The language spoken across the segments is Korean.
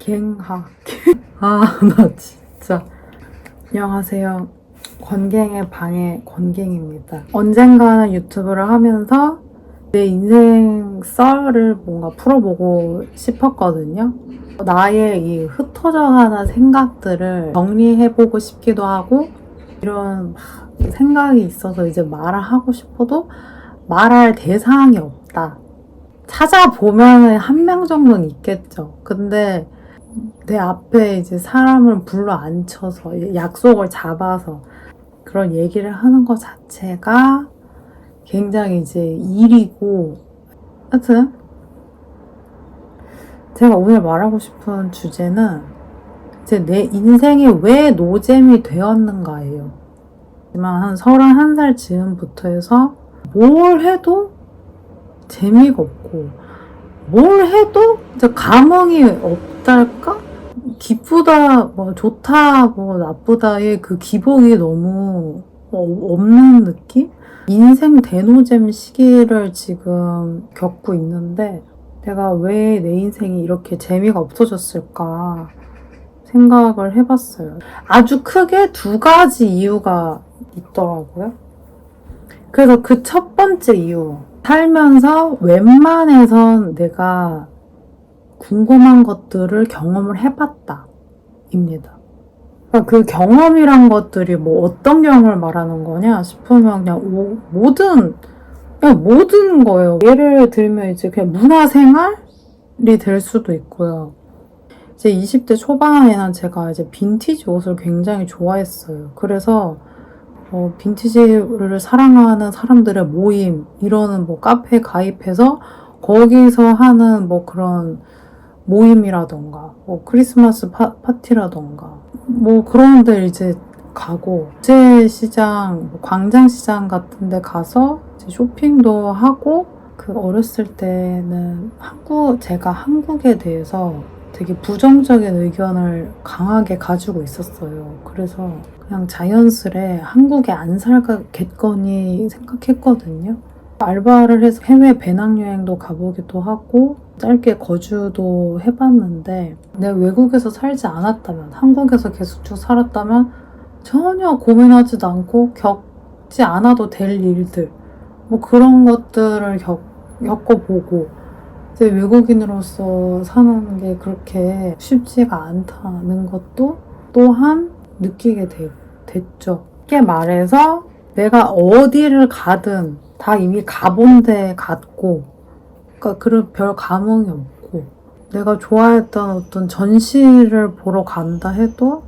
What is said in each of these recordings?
갱하. 나 진짜. 안녕하세요. 권갱의 방의 권갱입니다. 언젠가는 유튜브를 하면서 내 인생 썰을 뭔가 풀어보고 싶었거든요. 나의 이 흩어져가는 생각들을 정리해보고 싶기도 하고, 이런 생각이 있어서 이제 말을 하고 싶어도 말할 대상이 없다. 찾아보면 한 명 정도는 있겠죠. 근데 내 앞에 이제 사람을 불러 앉혀서 약속을 잡아서 그런 얘기를 하는 것 자체가 굉장히 이제 일이고, 하여튼 제가 오늘 말하고 싶은 주제는 이제 내 인생이 왜 노잼이 되었는가예요. 하지만 한 31살 즈음부터 해서 뭘 해도 재미가 없고, 뭘 해도 이제 감흥이 없달까? 기쁘다, 뭐 좋다, 뭐 나쁘다의 그 기복이 너무 없는 느낌? 인생 대노잼 시기를 지금 겪고 있는데, 내가 왜 내 인생이 이렇게 재미가 없어졌을까 생각을 해봤어요. 아주 크게 두 가지 이유가 있더라고요. 그래서 그 첫 번째 이유, 살면서 웬만해선 내가 궁금한 것들을 경험을 해봤다 입니다. 그러니까 그 경험이란 것들이 뭐 어떤 경험을 말하는 거냐 싶으면 그냥 모든 거예요. 예를 들면 이제 그냥 문화생활이 될 수도 있고요. 이제 20대 초반에는 제가 이제 빈티지 옷을 굉장히 좋아했어요. 그래서 빈티지를 사랑하는 사람들의 모임, 이러는 뭐 카페에 가입해서 거기서 하는 뭐 그런 모임이라던가, 뭐 크리스마스 파티라던가, 뭐 그런 데 이제 가고, 국제시장, 광장시장 같은 데 가서 이제 쇼핑도 하고, 그 어렸을 때는 제가 한국에 대해서 되게 부정적인 의견을 강하게 가지고 있었어요. 그래서 그냥 자연스레 한국에 안 살겠거니 생각했거든요. 알바를 해서 해외 배낭여행도 가보기도 하고 짧게 거주도 해봤는데, 내가 외국에서 살지 않았다면, 한국에서 계속 쭉 살았다면 전혀 고민하지도 않고 겪지 않아도 될 일들, 뭐 그런 것들을 겪어보고, 이제 외국인으로서 사는 게 그렇게 쉽지가 않다는 것도 또한 느끼게 됐죠. 쉽게 말해서 내가 어디를 가든 다 이미 가본 데 갔고, 그러니까 그런 별 감흥이 없고, 내가 좋아했던 어떤 전시를 보러 간다 해도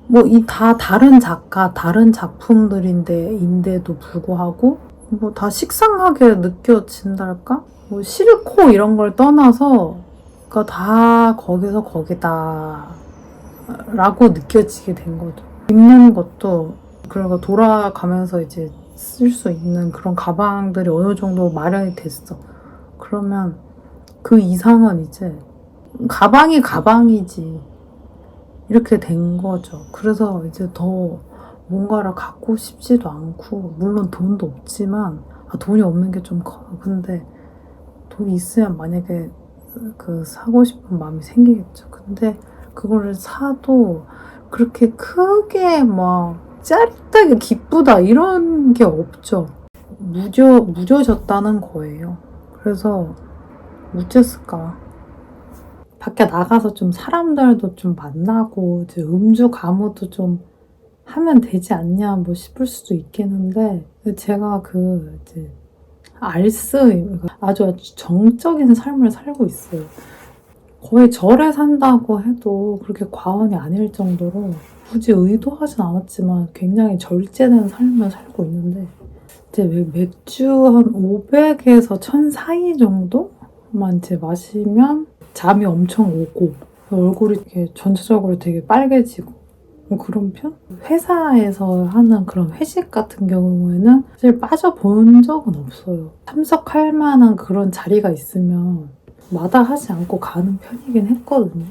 뭐 다 다른 작가, 다른 작품들인데도 불구하고 뭐 다 식상하게 느껴진달까? 뭐 싫고 이런 걸 떠나서 그러니까 다 거기서 거기다 라고 느껴지게 된 거죠. 입는 것도 그러니까 돌아가면서 이제 쓸 수 있는 그런 가방들이 어느 정도 마련이 됐어. 그러면 그 이상은 이제 가방이 가방이지, 이렇게 된 거죠. 그래서 이제 더 뭔가를 갖고 싶지도 않고, 물론 돈도 없지만, 돈이 없는 게 좀 커. 근데 돈이 있으면 만약에 그 사고 싶은 마음이 생기겠죠. 근데 그거를 사도 그렇게 크게 막 짜릿하게 기쁘다 이런 게 없죠. 무뎌졌다는 거예요. 그래서 어쨌을까? 밖에 나가서 좀 사람들도 좀 만나고 이제 음주 가무도 좀 하면 되지 않냐 뭐 싶을 수도 있겠는데, 제가 이제 아주 정적인 삶을 살고 있어요. 거의 절에 산다고 해도 그렇게 과언이 아닐 정도로 굳이 의도하진 않았지만 굉장히 절제된 삶을 살고 있는데, 이제 맥주 한 500에서 1000 사이 정도만 이제 마시면 잠이 엄청 오고 얼굴이 이렇게 전체적으로 되게 빨개지고 뭐 그런 편? 회사에서 하는 그런 회식 같은 경우에는 사실 빠져본 적은 없어요. 참석할 만한 그런 자리가 있으면 마다하지 않고 가는 편이긴 했거든요.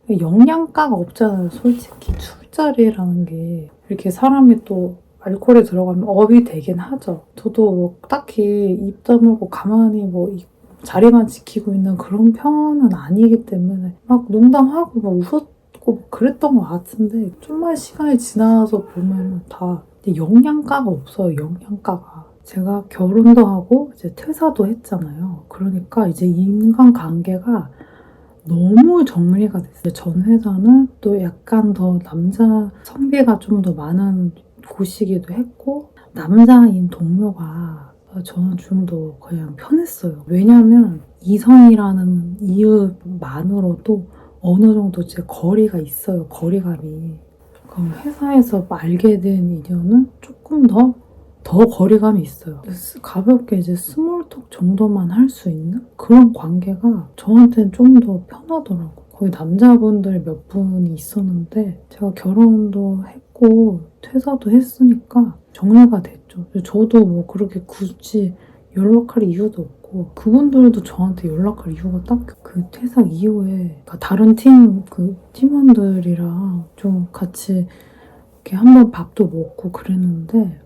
영양가가 없잖아요, 솔직히. 술자리라는 게 이렇게 사람이 또 알코올에 들어가면 업이 되긴 하죠. 저도 뭐 딱히 입 다물고 가만히 뭐 자리만 지키고 있는 그런 편은 아니기 때문에 막 농담하고 막 웃었고 그랬던 것 같은데 좀만 시간이 지나서 보면 다 영양가가 없어요. 영양가가. 제가 결혼도 하고 이제 퇴사도 했잖아요. 그러니까 이제 인간관계가 너무 정리가 됐어요. 전 회사는 또 약간 더 남자 성비가 좀 더 많은 곳이기도 했고 남자인 동료가 저는 좀 더 그냥 편했어요. 왜냐면 이성이라는 이유만으로도 어느 정도 제 거리가 있어요. 거리감이. 그럼 회사에서 알게 된 인연은 조금 더 거리감이 있어요. 가볍게 이제 스몰톡 정도만 할 수 있는 그런 관계가 저한테는 좀 더 편하더라고요. 거기 남자분들 몇 분이 있었는데 제가 결혼도 했고 퇴사도 했으니까 정리가 됐죠. 저도 뭐 그렇게 굳이 연락할 이유도 없고 그분들도 저한테 연락할 이유가 딱 그 퇴사 이후에 다른 팀 팀원들이랑 좀 같이 이렇게 한번 밥도 먹고 그랬는데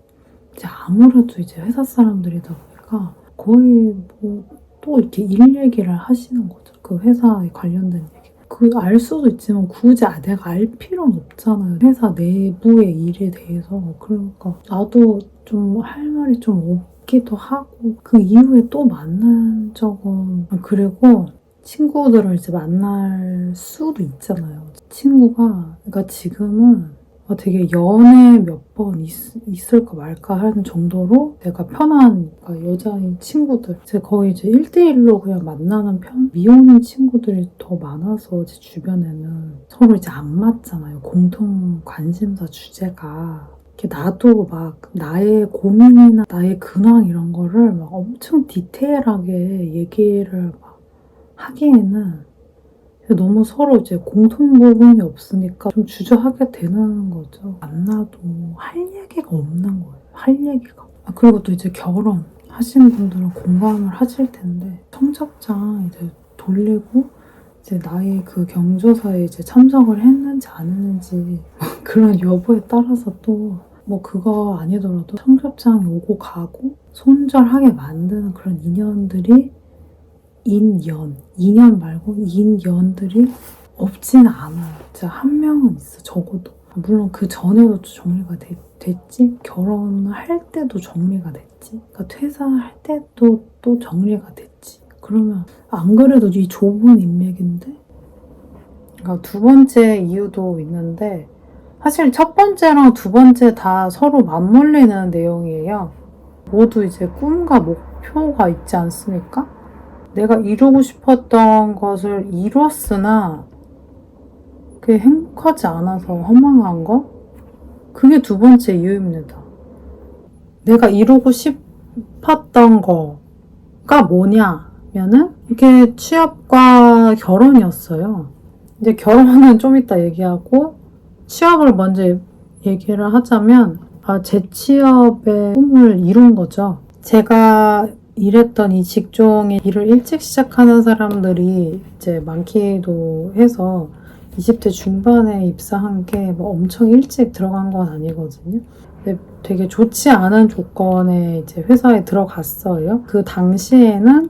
이제 아무래도 이제 회사 사람들이다 보니까 거의 뭐 또 이렇게 일 얘기를 하시는 거죠. 그 회사에 관련된 얘기. 알 수도 있지만 굳이 내가 알 필요는 없잖아요. 회사 내부의 일에 대해서. 그러니까 나도 좀 할 말이 좀 없기도 하고 그 이후에 또 만난 적은 그리고 친구들을 이제 만날 수도 있잖아요. 친구가 그러니까 지금은 되게 연애 몇 번 있을까 말까 하는 정도로 내가 편한 여자인 친구들 제가 거의 이제 1대1로 그냥 만나는 편? 미혼 친구들이 더 많아서 제 주변에는 서로 이제 안 맞잖아요. 공통 관심사 주제가. 나도 막 나의 고민이나 나의 근황 이런 거를 막 엄청 디테일하게 얘기를 막 하기에는 너무 서로 이제 공통 부분이 없으니까 좀 주저하게 되는 거죠. 만나도 할 얘기가 없는 거예요. 할 얘기가. 그리고 또 이제 결혼 하신 분들은 공감을 하실 텐데 성적장 이제 돌리고 이제 나의 그 경조사에 이제 참석을 했는지 안 했는지 그런 여부에 따라서 또 뭐 그거 아니더라도 청첩장이 오고 가고 손절하게 만드는 그런 인연들이 인연 말고 인연들이 없진 않아요. 진짜 한 명은 있어, 적어도. 물론 그 전에도 정리가 됐지, 결혼을 할 때도 정리가 됐지, 그러니까 퇴사할 때도 또 정리가 됐지. 그러면 안 그래도 이 좁은 인맥인데? 그러니까 두 번째 이유도 있는데 사실 첫 번째랑 두 번째 다 서로 맞물리는 내용이에요. 모두 이제 꿈과 목표가 있지 않습니까? 내가 이루고 싶었던 것을 이뤘으나 그게 행복하지 않아서 허망한 거? 그게 두 번째 이유입니다. 내가 이루고 싶었던 거가 뭐냐면은 이게 취업과 결혼이었어요. 이제 결혼은 좀 이따 얘기하고 취업을 먼저 얘기를 하자면 제 취업의 꿈을 이룬 거죠. 제가 일했던 이 직종에 일을 일찍 시작하는 사람들이 이제 많기도 해서 20대 중반에 입사한 게 뭐 엄청 일찍 들어간 건 아니거든요. 근데 되게 좋지 않은 조건에 이제 회사에 들어갔어요. 그 당시에는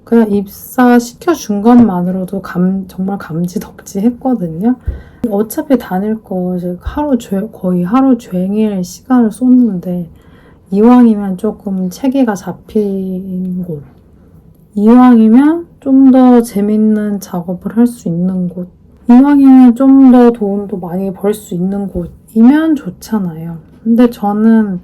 그냥 입사시켜준 것만으로도 정말 감지덕지 했거든요. 어차피 다닐 거 거의 하루 종일 시간을 쏟는데 이왕이면 조금 체계가 잡힌 곳, 이왕이면 좀 더 재밌는 작업을 할 수 있는 곳, 이왕이면 좀 더 돈도 많이 벌 수 있는 곳이면 좋잖아요. 근데 저는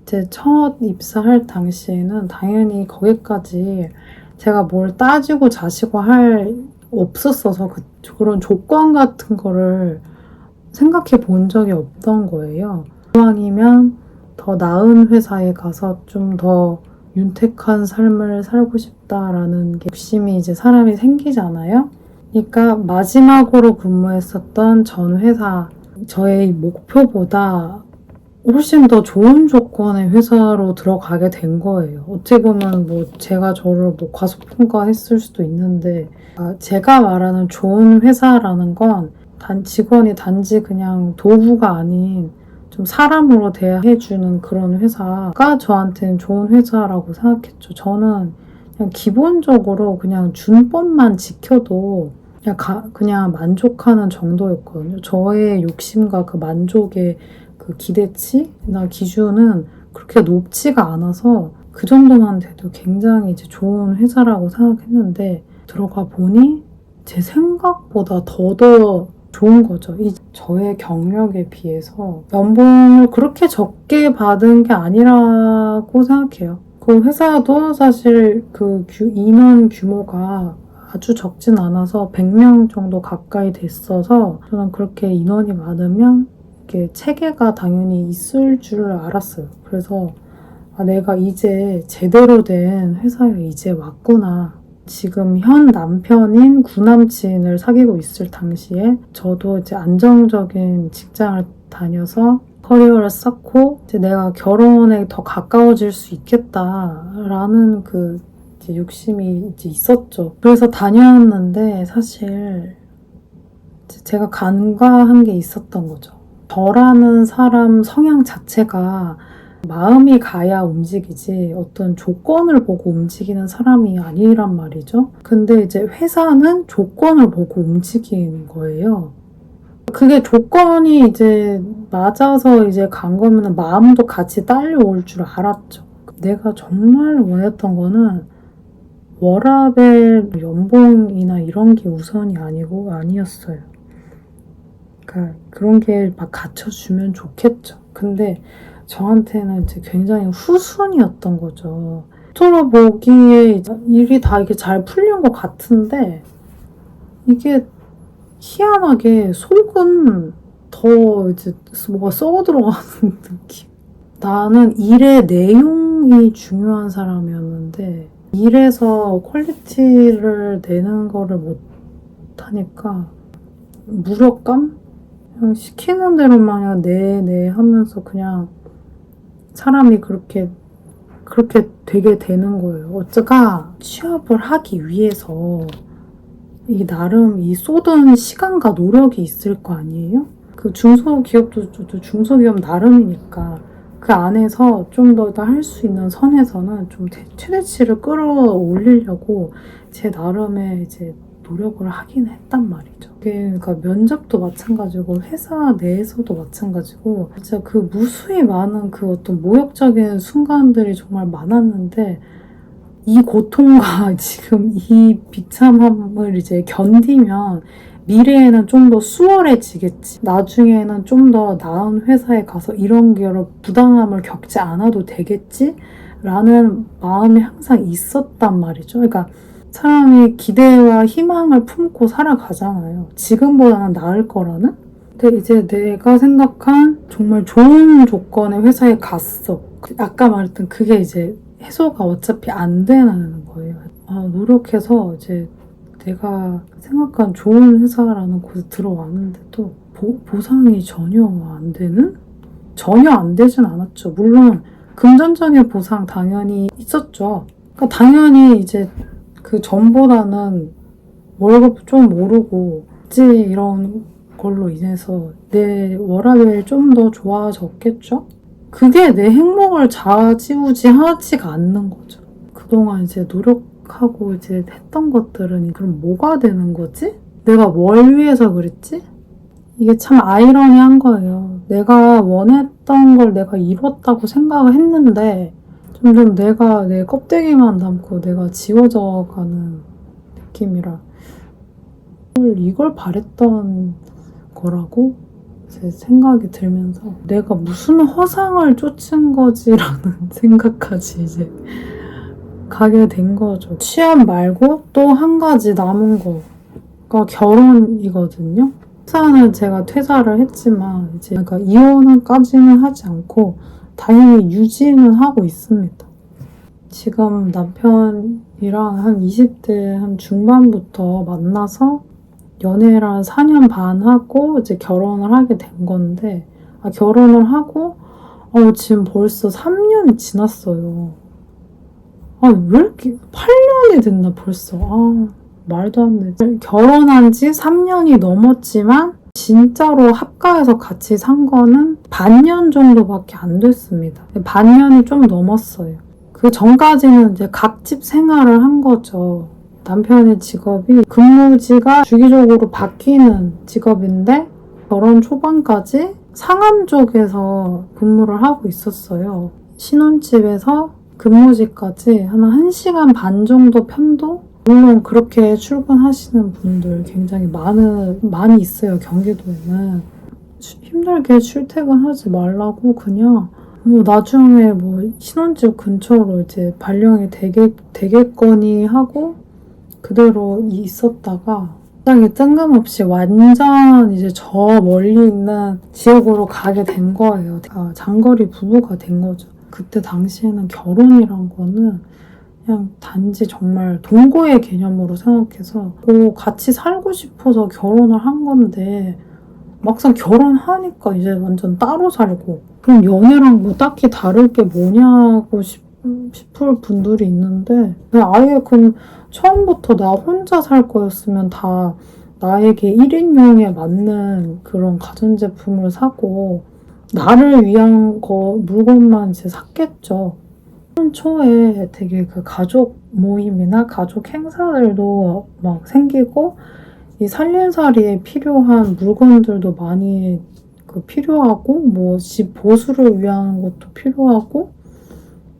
제 첫 입사할 당시에는 당연히 거기까지 제가 뭘 따지고 자시고 없었어서 그런 조건 같은 거를 생각해 본 적이 없던 거예요. 이왕이면 더 나은 회사에 가서 좀 더 윤택한 삶을 살고 싶다라는 욕심이 이제 사람이 생기잖아요. 그러니까 마지막으로 근무했었던 전 회사, 저의 목표보다 훨씬 더 좋은 조건의 회사로 들어가게 된 거예요. 어찌 보면 뭐 제가 저를 뭐 과소평가했을 수도 있는데 제가 말하는 좋은 회사라는 건 직원이 단지 그냥 도구가 아닌 좀 사람으로 대해주는 그런 회사가 저한테는 좋은 회사라고 생각했죠. 저는 그냥 기본적으로 그냥 준법만 지켜도 그냥 만족하는 정도였거든요. 저의 욕심과 그 만족의 그 기대치나 기준은 그렇게 높지가 않아서 그 정도만 돼도 굉장히 이제 좋은 회사라고 생각했는데 들어가 보니 제 생각보다 더 좋은 거죠. 저의 경력에 비해서 연봉을 그렇게 적게 받은 게 아니라고 생각해요. 그 회사도 사실 그 인원 규모가 아주 적진 않아서 100명 정도 가까이 됐어서 저는 그렇게 인원이 많으면 이렇게 체계가 당연히 있을 줄 알았어요. 그래서 내가 이제 제대로 된 회사에 이제 왔구나. 지금 현 남편인 구남친을 사귀고 있을 당시에 저도 이제 안정적인 직장을 다녀서 커리어를 쌓고 이제 내가 결혼에 더 가까워질 수 있겠다라는 그 이제 욕심이 이제 있었죠. 그래서 다녔는데 사실 제가 간과한 게 있었던 거죠. 저라는 사람 성향 자체가 마음이 가야 움직이지 어떤 조건을 보고 움직이는 사람이 아니란 말이죠. 근데 이제 회사는 조건을 보고 움직이는 거예요. 그게 조건이 이제 맞아서 이제 간 거면 마음도 같이 딸려올 줄 알았죠. 내가 정말 원했던 거는 워라밸 연봉이나 이런 게 우선이 아니었어요. 그러니까 그런 게 막 갖춰주면 좋겠죠. 근데 저한테는 이제 굉장히 후순이었던 거죠. 돌아보기에 일이 다 이게 잘 풀린 것 같은데 이게 희한하게 속은 더 이제 뭐가 썩어 들어가는 느낌. 나는 일의 내용이 중요한 사람이었는데 일에서 퀄리티를 내는 거를 못 하니까 무력감? 그냥 시키는 대로만 네 하면서 그냥 사람이 그렇게 되게 되는 거예요. 어쩌가 취업을 하기 위해서 이 나름 이 쏟은 시간과 노력이 있을 거 아니에요? 그 중소기업도 중소기업 나름이니까 그 안에서 좀 더 할 수 있는 선에서는 좀 최대치를 끌어올리려고 제 나름의 이제 노력을 하긴 했단 말이죠. 그러니까 면접도 마찬가지고 회사 내에서도 마찬가지고 진짜 그 무수히 많은 그 어떤 모욕적인 순간들이 정말 많았는데 이 고통과 지금 이 비참함을 이제 견디면 미래에는 좀 더 수월해지겠지. 나중에는 좀 더 나은 회사에 가서 이런 부당함을 겪지 않아도 되겠지? 라는 마음이 항상 있었단 말이죠. 그러니까 사람이 기대와 희망을 품고 살아가잖아요. 지금보다는 나을 거라는? 근데 이제 내가 생각한 정말 좋은 조건의 회사에 갔어. 아까 말했던 그게 이제 해소가 어차피 안 되는 거예요. 노력해서 이제 내가 생각한 좋은 회사라는 곳에 들어왔는데도 보상이 전혀 안 되는? 전혀 안 되진 않았죠. 물론 금전적인 보상 당연히 있었죠. 그러니까 당연히 이제 그 전보다는 월급 좀 오르고 이런 걸로 인해서 내 워라밸이 좀 더 좋아졌겠죠? 그게 내 행복을 좌지우지하지가 않는 거죠. 그동안 이제 노력하고 이제 했던 것들은 그럼 뭐가 되는 거지? 내가 뭘 위해서 그랬지? 이게 참 아이러니한 거예요. 내가 원했던 걸 내가 이뤘다고 생각을 했는데 점점 내가 내 껍데기만 남고 내가 지워져가는 느낌이라 이걸 바랬던 거라고 제 생각이 들면서 내가 무슨 허상을 쫓은 거지라는 생각까지 이제 가게 된 거죠. 취업 말고 또 한 가지 남은 거가 결혼이거든요. 회사는 제가 퇴사를 했지만 이제 그러니까 이혼까지는 하지 않고 당연히 유지는 하고 있습니다. 지금 남편이랑 한 20대 한 중반부터 만나서 연애를 한 4년 반 하고 이제 결혼을 하게 된 건데 결혼을 하고 지금 벌써 3년이 지났어요. 왜 이렇게 8년이 됐나 벌써. 말도 안 돼. 결혼한 지 3년이 넘었지만 진짜로 합가해서 같이 산 거는 반년 정도밖에 안 됐습니다. 반년이 좀 넘었어요. 그 전까지는 이제 각집 생활을 한 거죠. 남편의 직업이 근무지가 주기적으로 바뀌는 직업인데 결혼 초반까지 상암 쪽에서 근무를 하고 있었어요. 신혼집에서 근무지까지 한 1시간 반 정도 편도? 물론 그렇게 출근하시는 분들 굉장히 많이 있어요, 경기도에는. 힘들게 출퇴근하지 말라고 그냥 뭐 나중에 뭐 신혼집 근처로 이제 발령이 되겠거니 하고 그대로 있었다가 갑자기 뜬금없이 완전 이제 저 멀리 있는 지역으로 가게 된 거예요. 장거리 부부가 된 거죠. 그때 당시에는 결혼이란 거는 그냥 단지 정말 동거의 개념으로 생각해서 같이 살고 싶어서 결혼을 한 건데 막상 결혼하니까 이제 완전 따로 살고 그럼 연애랑 뭐 딱히 다를 게 뭐냐고 싶을 분들이 있는데 아예 그럼 처음부터 나 혼자 살 거였으면 다 나에게 1인용에 맞는 그런 가전제품을 사고 나를 위한 물건만 이제 샀겠죠. 초에 되게 그 가족 모임이나 가족 행사들도 막 생기고 이 살림살이에 필요한 물건들도 많이 필요하고 뭐 집 보수를 위한 것도 필요하고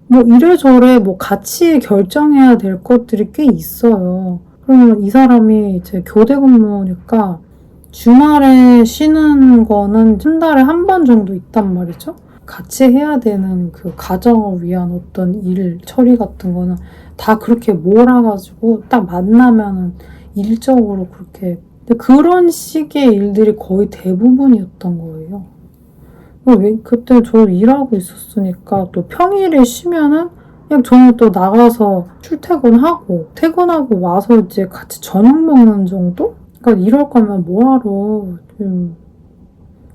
뭐 이래저래 뭐 같이 결정해야 될 것들이 꽤 있어요. 그러면 이 사람이 이제 교대 근무니까 주말에 쉬는 거는 한 달에 한 번 정도 있단 말이죠. 같이 해야 되는 그 가정을 위한 어떤 일 처리 같은 거는 다 그렇게 몰아가지고 딱 만나면은 일적으로 그렇게 그런 식의 일들이 거의 대부분이었던 거예요. 그때 저 일하고 있었으니까 또 평일에 쉬면은 그냥 저는 또 나가서 퇴근하고 와서 이제 같이 저녁 먹는 정도? 그러니까 이럴 거면 뭐하러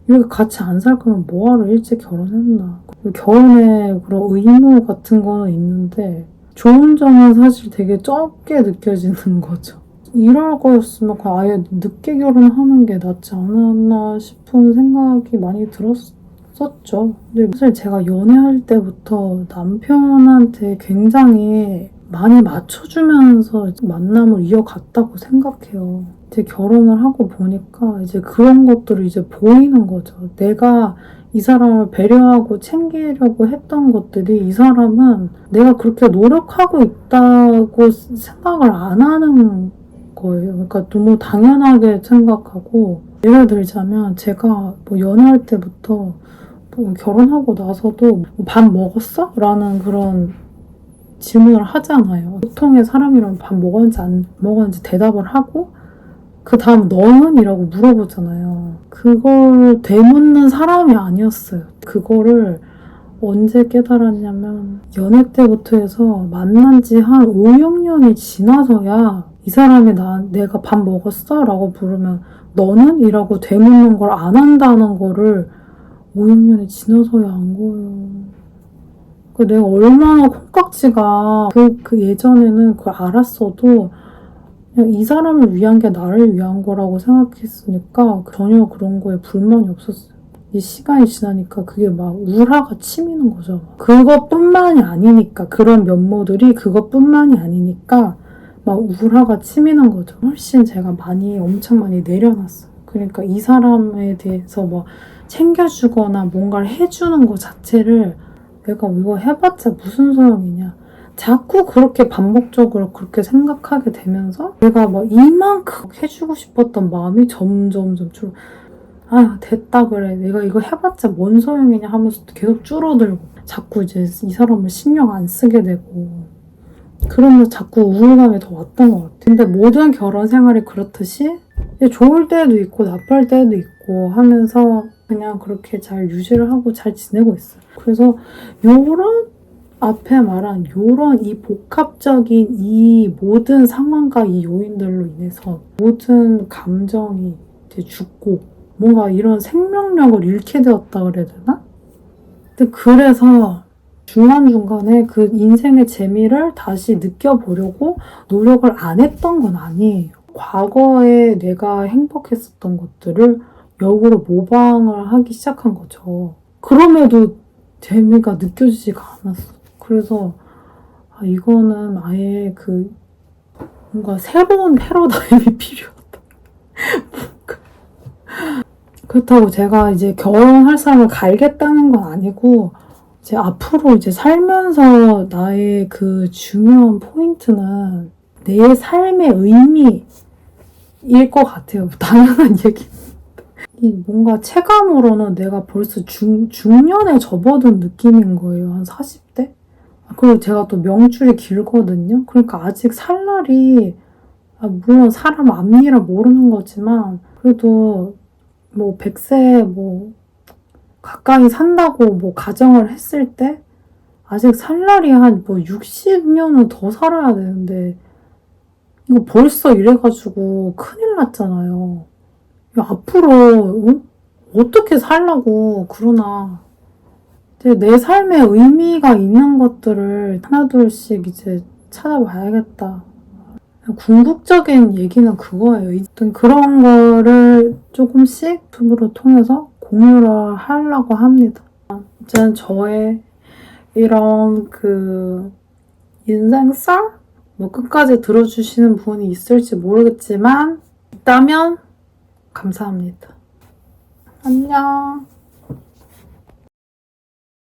이렇게 같이 안 살 거면 뭐하러 일찍 결혼했나. 결혼에 그런 의무 같은 거는 있는데 좋은 점은 사실 되게 적게 느껴지는 거죠. 이럴 거였으면 아예 늦게 결혼하는 게 낫지 않았나 싶은 생각이 많이 들었었죠. 근데 사실 제가 연애할 때부터 남편한테 굉장히 많이 맞춰주면서 만남을 이어갔다고 생각해요. 이제 결혼을 하고 보니까 이제 그런 것들이 이제 보이는 거죠. 내가 이 사람을 배려하고 챙기려고 했던 것들이 이 사람은 내가 그렇게 노력하고 있다고 생각을 안 하는 거예요. 그러니까 너무 당연하게 생각하고 예를 들자면 제가 뭐 연애할 때부터 뭐 결혼하고 나서도 밥 먹었어? 라는 그런 질문을 하잖아요. 보통의 사람이라면 밥 먹었는지 안 먹었는지 대답을 하고 그 다음 너는? 이라고 물어보잖아요. 그걸 되묻는 사람이 아니었어요. 그거를 언제 깨달았냐면 연애 때부터 해서 만난 지 한 5, 6년이 지나서야 이 사람이 내가 밥 먹었어? 라고 부르면 너는? 이라고 되묻는 걸 안 한다는 거를 5, 6년이 지나서야 안 거예요. 내가 얼마나 콩깍지가 그 예전에는 그걸 알았어도 그냥 이 사람을 위한 게 나를 위한 거라고 생각했으니까 전혀 그런 거에 불만이 없었어요. 이 시간이 지나니까 그게 막 우라가 치미는 거죠. 그것뿐만이 아니니까 그런 면모들이 그것뿐만이 아니니까 막 우라가 치미는 거죠. 훨씬 제가 엄청 많이 내려놨어요. 그러니까 이 사람에 대해서 뭐 챙겨주거나 뭔가를 해주는 것 자체를 내가 이거 해봤자 무슨 소용이냐. 자꾸 그렇게 반복적으로 그렇게 생각하게 되면서 내가 막 이만큼 해주고 싶었던 마음이 점점 됐다 그래. 내가 이거 해봤자 뭔 소용이냐 하면서 계속 줄어들고 자꾸 이제 이 사람을 신경 안 쓰게 되고 그러면서 자꾸 우울감이 더 왔던 것 같아요. 근데 모든 결혼 생활이 그렇듯이 좋을 때도 있고 나쁠 때도 있고 하면서 그냥 그렇게 잘 유지를 하고 잘 지내고 있어요. 그래서 앞에 말한 이 복합적인 이 모든 상황과 이 요인들로 인해서 모든 감정이 이제 죽고 뭔가 이런 생명력을 잃게 되었다 그래야 되나? 근데 그래서 중간중간에 그 인생의 재미를 다시 느껴보려고 노력을 안 했던 건 아니에요. 과거에 내가 행복했었던 것들을 역으로 모방을 하기 시작한 거죠. 그럼에도 재미가 느껴지지가 않았어. 그래서 아, 이거는 아예 그 뭔가 새로운 패러다임이 필요하다. 그렇다고 제가 이제 결혼할 사람을 갈겠다는 건 아니고, 이제 앞으로 이제 살면서 나의 그 중요한 포인트는 내 삶의 의미일 것 같아요. 당연한 얘기. 이 뭔가 체감으로는 내가 벌써 중년에 접어든 느낌인 거예요. 한 40대? 그리고 제가 또 명줄이 길거든요. 그러니까 아직 살 날이, 물론 사람 앞일을 모르는 거지만, 그래도 뭐 100세 뭐 가까이 산다고 뭐 가정을 했을 때, 아직 살 날이 한 뭐 60년은 더 살아야 되는데, 이거 벌써 이래가지고 큰일 났잖아요. 앞으로 어떻게 살라고 그러나. 이제 내 삶에 의미가 있는 것들을 하나둘씩 이제 찾아봐야겠다. 궁극적인 얘기는 그거예요. 어떤 그런 거를 조금씩 유튜브를 통해서 공유를 하려고 합니다. 이제 저의 이런 그 인생썰? 뭐 끝까지 들어주시는 분이 있을지 모르겠지만 있다면 감사합니다. 안녕.